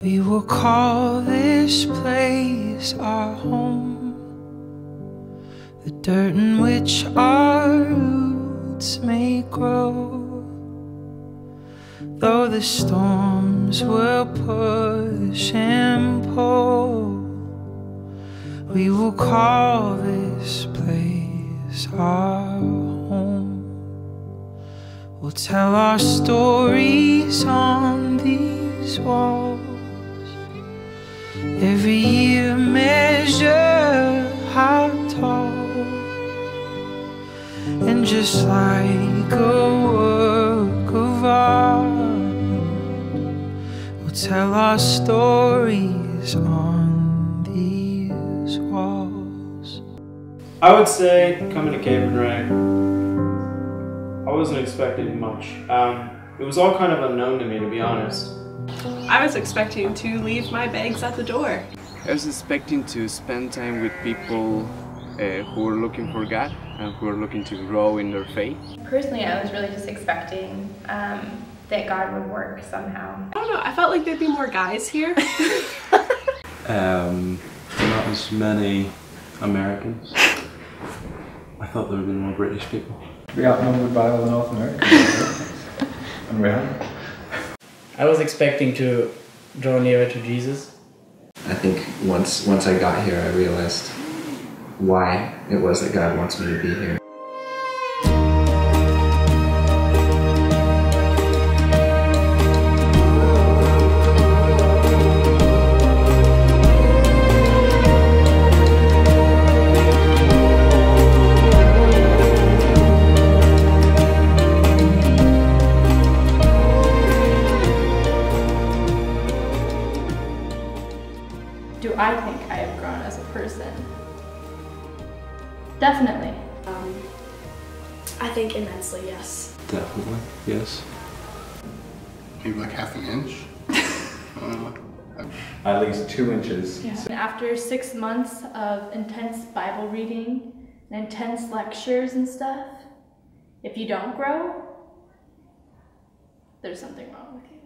We will call this place our home, the dirt in which our roots may grow. Though the storms will push and pull, we will call this place our home. We'll tell our stories on these walls, every year measure how tall. And just like a work of art, we'll tell our stories on these walls. I would say coming to Capernwray, I wasn't expecting much. It was all kind of unknown to me, to be honest. I was expecting to leave my bags at the door. I was expecting to spend time with people who are looking for God and who are looking to grow in their faith. Personally, I was really just expecting that God would work somehow. I don't know, I felt like there'd be more guys here. Not as many Americans. I thought there would be more British people. We outnumbered by all the North Americans. And we have. I was expecting to draw nearer to Jesus. I think once I got here, I realized why it was that God wants me to be here. Do I think I have grown as a person? Definitely. I think immensely, yes. Definitely, yes. Maybe like half an inch. At least 2 inches. Yeah. After 6 months of intense Bible reading and intense lectures and stuff, if you don't grow, there's something wrong with you.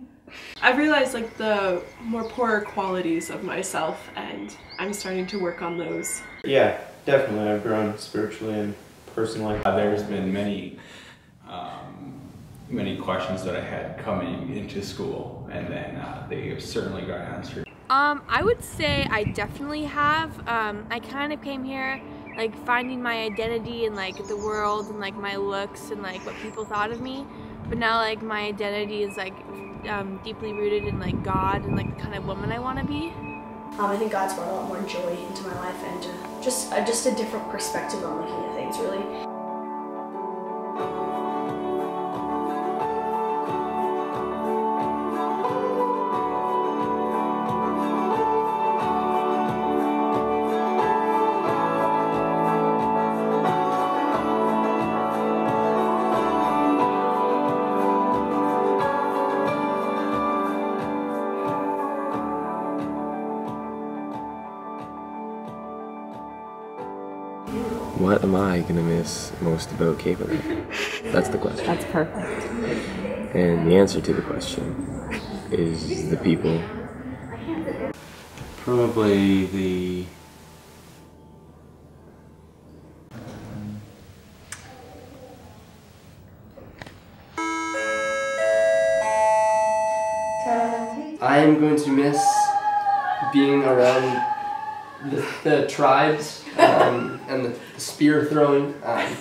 I've realized like the more poorer qualities of myself, and I'm starting to work on those. Yeah, definitely. I've grown spiritually and personally. There's been many questions that I had coming into school, and then they certainly got answered. I would say I definitely have. I kind of came here like finding my identity in like the world and like my looks and like what people thought of me, but now like my identity is like deeply rooted in like God and like the kind of woman I want to be. I think God's brought a lot more joy into my life and just a different perspective on looking at things, really. What am I gonna miss most about Capernwray? That's the question. That's perfect. And the answer to the question is the people. Probably the... I am going to miss being around the tribes and the spear throwing. I'm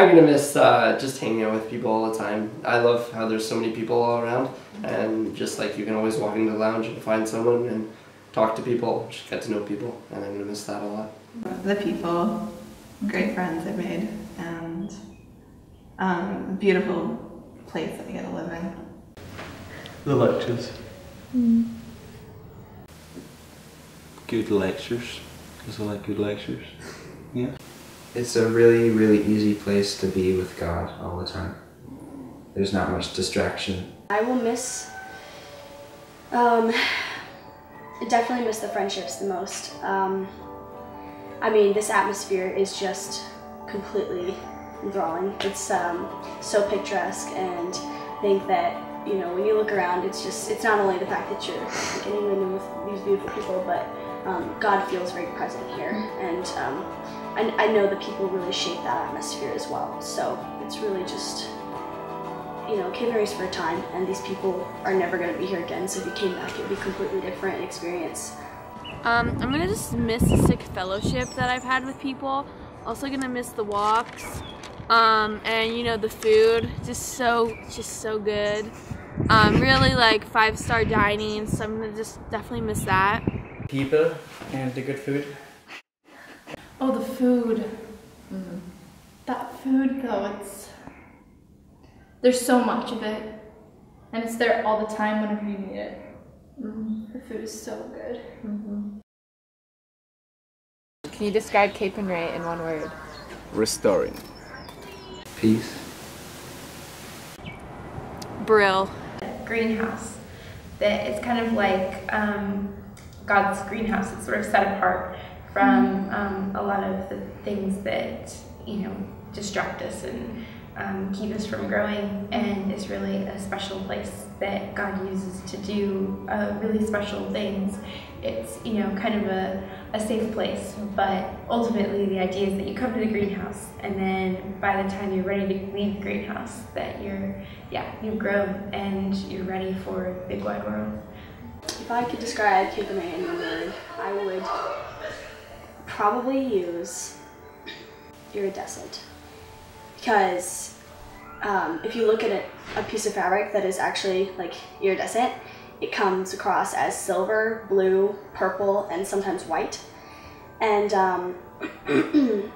gonna miss just hanging out with people all the time. I love how there's so many people all around, and just like you can always walk into the lounge and find someone and talk to people, just get to know people, and I'm gonna miss that a lot. The people, great friends I've made, and beautiful place that I get to live in. The lectures. Good lectures, because I like good lectures. Yeah. It's a really, really easy place to be with God all the time. There's not much distraction. I will definitely miss the friendships the most. I mean, this atmosphere is just completely enthralling. It's so picturesque, and I think that you know, when you look around, it's not only the fact that you're getting to know these beautiful people, but God feels very present here, and I know that people really shape that atmosphere as well. So it's really just, you know, Capernwray's for a time, and these people are never going to be here again. So if you came back, it would be a completely different experience. I'm gonna just miss the sick fellowship that I've had with people. Also gonna miss the walks, and you know, the food, just so good. Really like 5-star dining, so I'm gonna just definitely miss that. People and the good food. Oh, the food. That food though, there's so much of it, and it's there all the time whenever you need it. The food is so good. Can you describe Capernwray in one word? Restoring. Peace. Brill. Greenhouse. That it's kind of like God's greenhouse. It's sort of set apart from a lot of the things that, you know, distract us and keep us from growing, and is really a special place that God uses to do really special things. It's, you know, kind of a safe place, but ultimately the idea is that you come to the greenhouse, and then by the time you're ready to leave the greenhouse, that you've grown and you're ready for the big wide world. If I could describe Capernwray in one word, I would probably use iridescent. Because if you look at a piece of fabric that is actually like iridescent, it comes across as silver, blue, purple, and sometimes white. And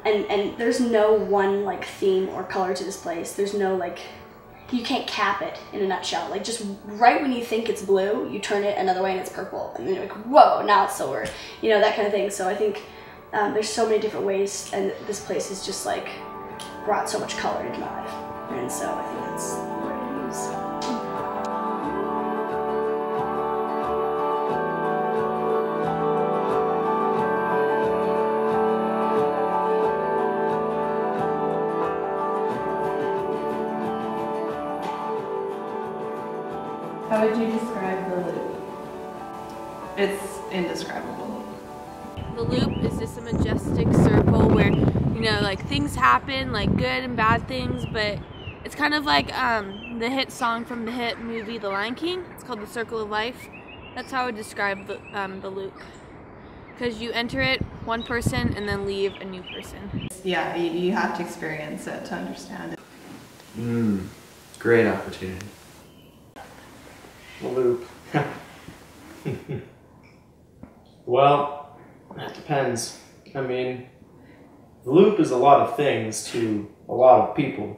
and there's no one like theme or color to this place. There's no like, you can't cap it in a nutshell. Like just right when you think it's blue, you turn it another way and it's purple, and then you're like, whoa, now it's silver. You know, that kind of thing. So I think there's so many different ways, and this place has just like brought so much color into my life. And so I think that's what I use. How would you describe the loop? It's indescribable. The loop is just a majestic circle where, you know, like things happen, like good and bad things, but it's kind of like the hit song from the hit movie The Lion King. It's called The Circle of Life. That's how I would describe the loop. Because you enter it, one person, and then leave a new person. Yeah, you have to experience it to understand it. Great opportunity. The loop. Well, that depends. I mean, the loop is a lot of things to a lot of people.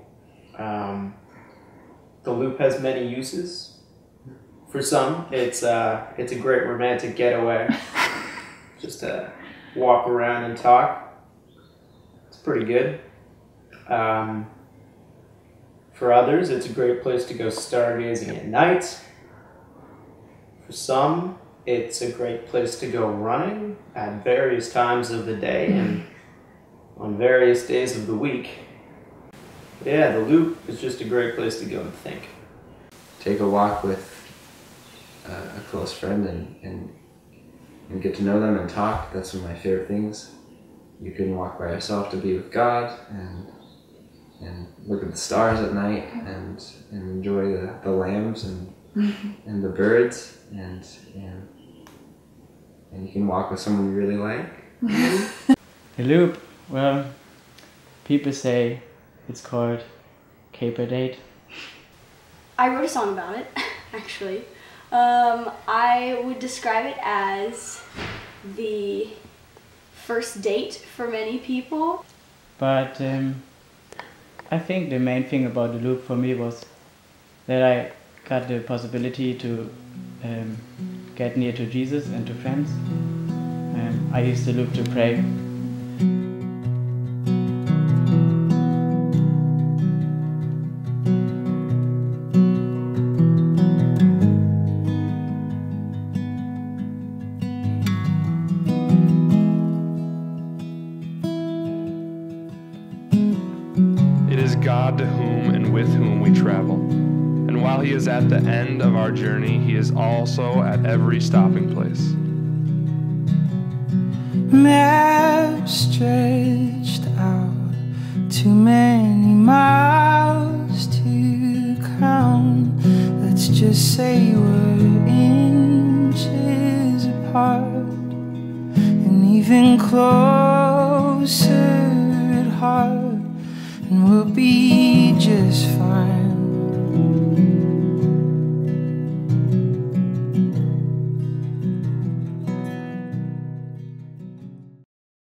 The loop has many uses. For some, it's a great romantic getaway. Just to walk around and talk. It's pretty good. For others, it's a great place to go stargazing at night. For some, it's a great place to go running at various times of the day and on various days of the week. Yeah, the loop is just a great place to go and think. Take a walk with a close friend and get to know them and talk. That's one of my favorite things. You can walk by yourself to be with God and look at the stars at night and enjoy the lambs and the birds, and you can walk with someone you really like. The loop, well, people say it's called Caper Date. I wrote a song about it, actually. I would describe it as the first date for many people. But I think the main thing about the loop for me was that I got the possibility to get near to Jesus and to friends. I used the loop to pray. It is God to whom and with whom we travel, and while He is at the end of our journey, He is also at every stopping place. Map stretched out, too many miles to count. Let's just say we're inches apart, and even closer at heart, and we'll be just fine.